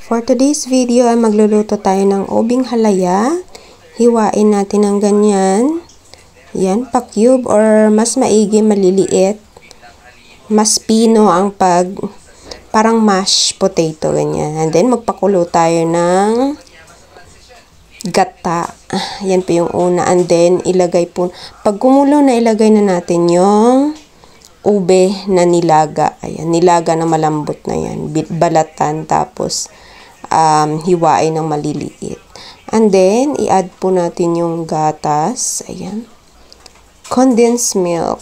For today's video ay magluluto tayo ng ubing halaya. Hiwain natin ng ganyan. Yan, pa-cube or mas maigi, maliliit. Mas pino ang parang mashed potato, ganyan. And then, magpakulo tayo ng gata. Yan po yung una. And then, ilagay po, pag kumulo na, ilagay na natin yung ube na nilaga. Ayan, nilaga na malambot na yan. Balatan, tapos hiwain ng maliliit. And then, i-add po natin yung gatas. Ayan. Condensed milk.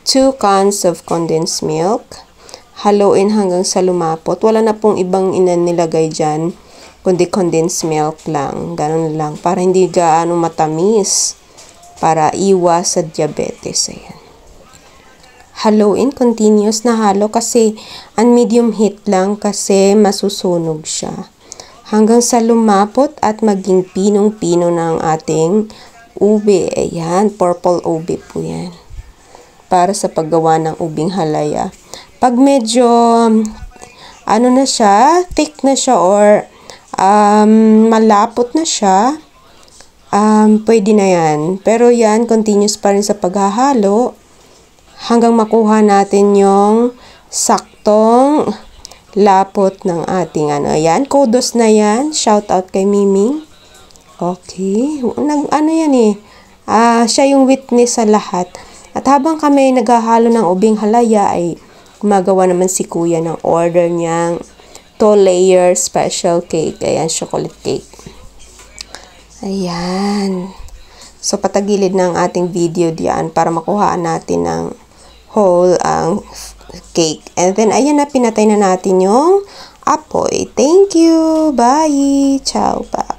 2 cans of condensed milk. Haluin hanggang sa lumapot. Wala na pong ibang nilagay dyan, kundi condensed milk lang. Ganun lang. Para hindi gaano matamis. Para iwas sa diabetes. Ayan. Haluin, continuous na halo kasi on medium heat lang kasi masusunog siya. Hanggang sa lumapot at maging pinong-pino ng ating ube. Ayan, purple ube po yan. Para sa paggawa ng ubing halaya. Pag medyo, ano na siya, thick na siya or malapot na siya, pwede na yan. Pero yan, continuous pa rin sa paghahalo. Hanggang makuha natin yung saktong lapot ng ating Ayan, kudos na yan. Shout out kay Miming. Okay. Ano yan eh. Siya yung witness sa lahat. At habang kami naghahalo ng ubing halaya ay gumagawa naman si Kuya ng order niyang 2-layer special cake. Ayan, chocolate cake. Ayan. So, patagilid ng ating video diyan para makuhaan natin ng whole ang cake. And then, ayan na, pinatay na natin yung apoy. Thank you. Bye. Ciao. Bye.